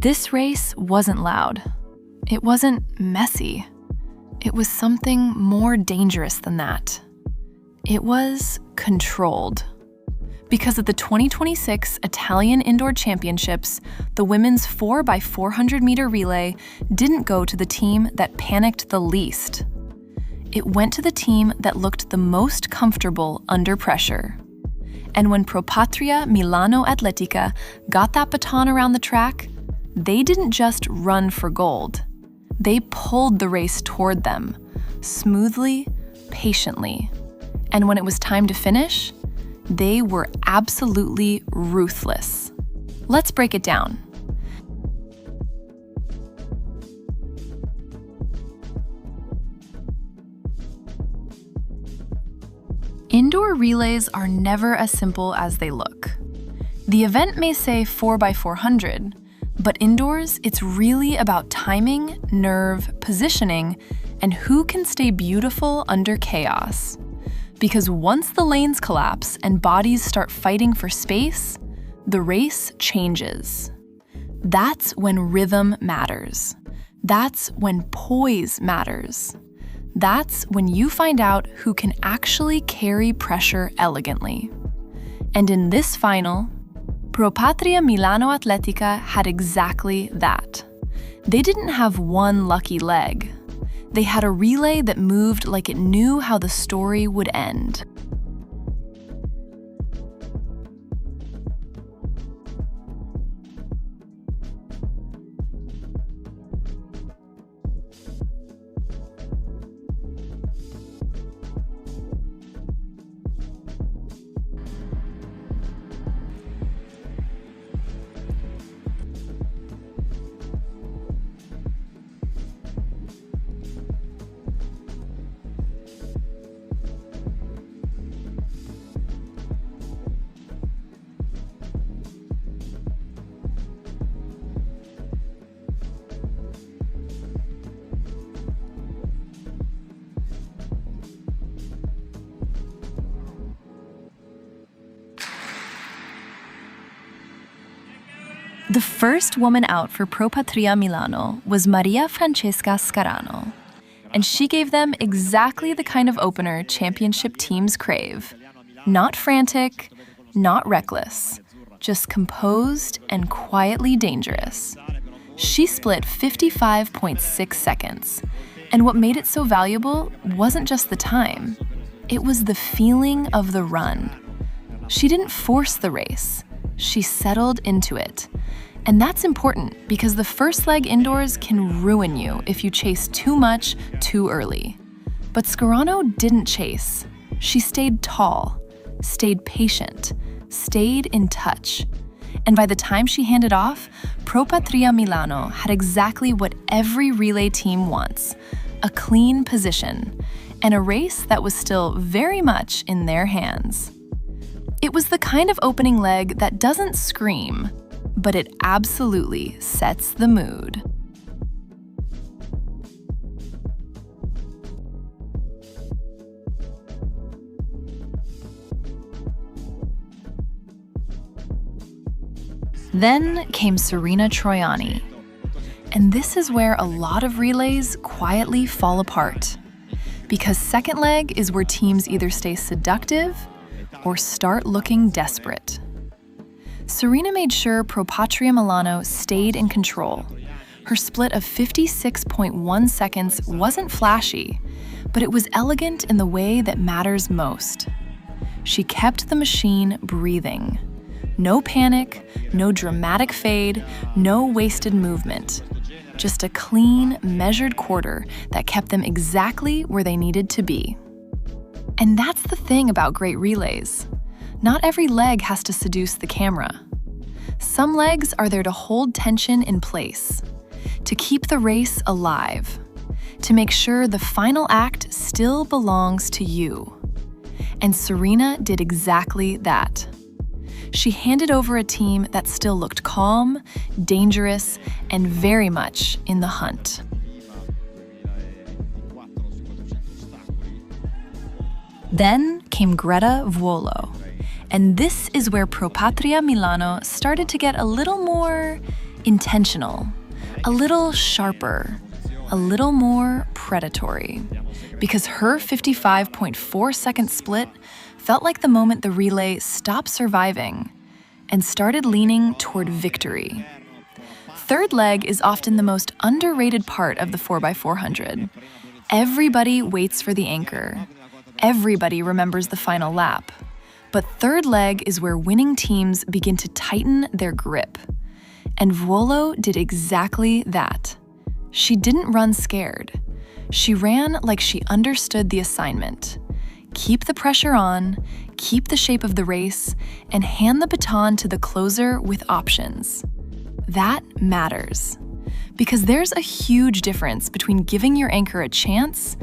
this race wasn't loud. It wasn't messy. It was something more dangerous than that. It was controlled. Because at the 2026 Italian Indoor Championships, the women's 4x400m relay didn't go to the team that panicked the least. It went to the team that looked the most comfortable under pressure. And when Propatria Milano Atletica got that baton around the track, they didn't just run for gold. They pulled the race toward them, smoothly, patiently. And when it was time to finish, they were absolutely ruthless. Let's break it down. Indoor relays are never as simple as they look. The event may say 4x400, but indoors, it's really about timing, nerve, positioning, and who can stay beautiful under chaos. Because once the lanes collapse and bodies start fighting for space, the race changes. That's when rhythm matters. That's when poise matters. That's when you find out who can actually carry pressure elegantly. And in this final, Propatria Milano Atletica had exactly that. They didn't have one lucky leg. They had a relay that moved like it knew how the story would end. The first woman out for Propatria Milano was Maria Francesca Scarano, and she gave them exactly the kind of opener championship teams crave. Not frantic, not reckless, just composed and quietly dangerous. She split 55.6 seconds, and what made it so valuable wasn't just the time. It was the feeling of the run. She didn't force the race. She settled into it. And that's important because the first leg indoors can ruin you if you chase too much too early. But Scarano didn't chase. She stayed tall, stayed patient, stayed in touch. And by the time she handed off, Propatria Milano had exactly what every relay team wants: a clean position, and a race that was still very much in their hands. It was the kind of opening leg that doesn't scream, but it absolutely sets the mood. Then came Serena Troiani. And this is where a lot of relays quietly fall apart. Because second leg is where teams either stay seductive or start looking desperate. Serena made sure Propatria Milano stayed in control. Her split of 56.1 seconds wasn't flashy, but it was elegant in the way that matters most. She kept the machine breathing. No panic, no dramatic fade, no wasted movement. Just a clean, measured quarter that kept them exactly where they needed to be. And that's the thing about great relays. Not every leg has to seduce the camera. Some legs are there to hold tension in place, to keep the race alive, to make sure the final act still belongs to you. And Serena did exactly that. She handed over a team that still looked calm, dangerous, and very much in the hunt. Then came Greta Vuolo. And this is where Propatria Milano started to get a little more intentional, a little sharper, a little more predatory, because her 55.4-second split felt like the moment the relay stopped surviving and started leaning toward victory. Third leg is often the most underrated part of the 4x400. Everybody waits for the anchor. Everybody remembers the final lap. But third leg is where winning teams begin to tighten their grip. And Vuolo did exactly that. She didn't run scared. She ran like she understood the assignment. Keep the pressure on, keep the shape of the race, and hand the baton to the closer with options. That matters. Because there's a huge difference between giving your anchor a chance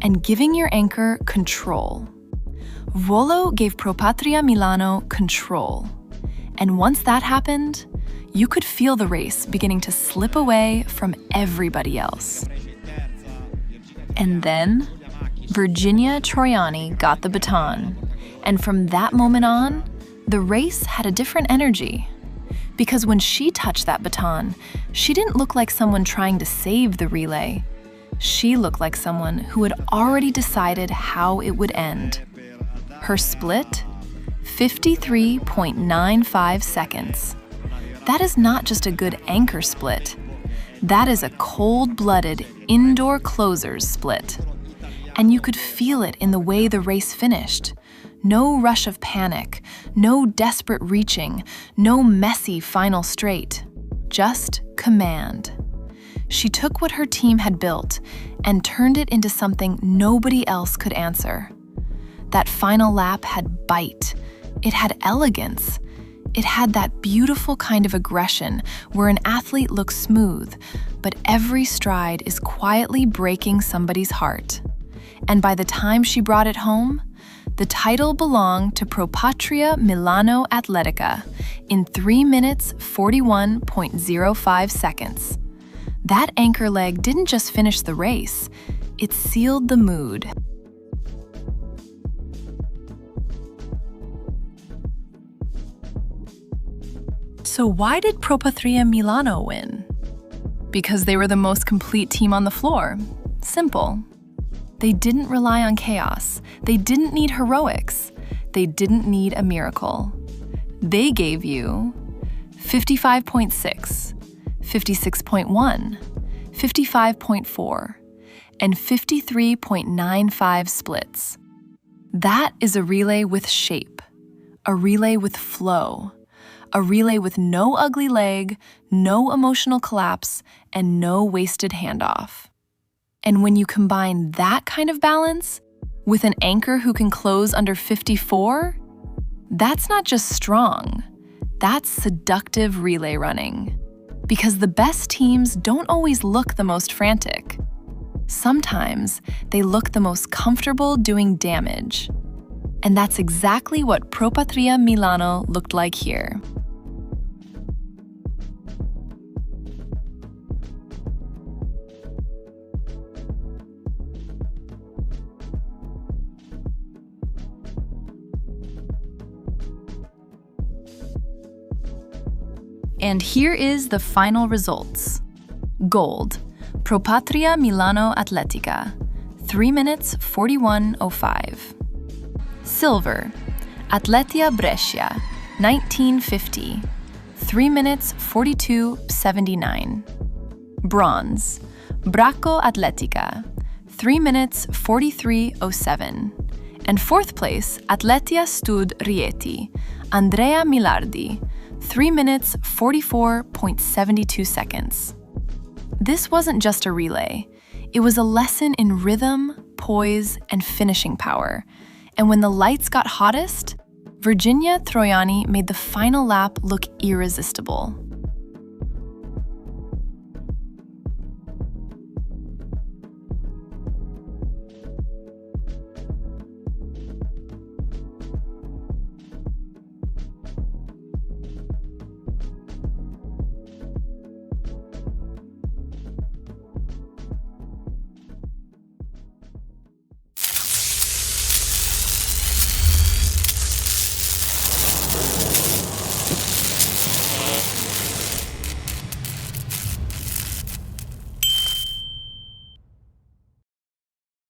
and giving your anchor control. Vuolo gave Propatria Milano control. And once that happened, you could feel the race beginning to slip away from everybody else. And then, Virginia Troiani got the baton. And from that moment on, the race had a different energy. Because when she touched that baton, she didn't look like someone trying to save the relay. She looked like someone who had already decided how it would end. Her split? 53.95 seconds. That is not just a good anchor split. That is a cold-blooded indoor closers split. And you could feel it in the way the race finished. No rush of panic, no desperate reaching, no messy final straight. Just command. She took what her team had built and turned it into something nobody else could answer. That final lap had bite. It had elegance. It had that beautiful kind of aggression where an athlete looks smooth, but every stride is quietly breaking somebody's heart. And by the time she brought it home, the title belonged to Propatria Milano Atletica in 3 minutes 41.05 seconds. That anchor leg didn't just finish the race, it sealed the mood. So why did Propatria Milano win? Because they were the most complete team on the floor. Simple. They didn't rely on chaos. They didn't need heroics. They didn't need a miracle. They gave you 55.6, 56.1, 55.4, and 53.95 splits. That is a relay with shape, a relay with flow, a relay with no ugly leg, no emotional collapse, and no wasted handoff. And when you combine that kind of balance with an anchor who can close under 54, that's not just strong, that's seductive relay running. Because the best teams don't always look the most frantic. Sometimes they look the most comfortable doing damage. And that's exactly what Propatria Milano looked like here. And here is the final results. Gold, Propatria Milano Atletica, 3 minutes 41.05. Silver, Atletia Brescia, 1950, 3 minutes 42.79. Bronze, Bracco Atletica, 3 minutes 43.07. And fourth place, Atletia Stud Rieti, Andrea Milardi, 3 minutes 44.72 seconds. This wasn't just a relay. It was a lesson in rhythm, poise, and finishing power. And when the lights got hottest, Virginia Troiani made the final lap look irresistible.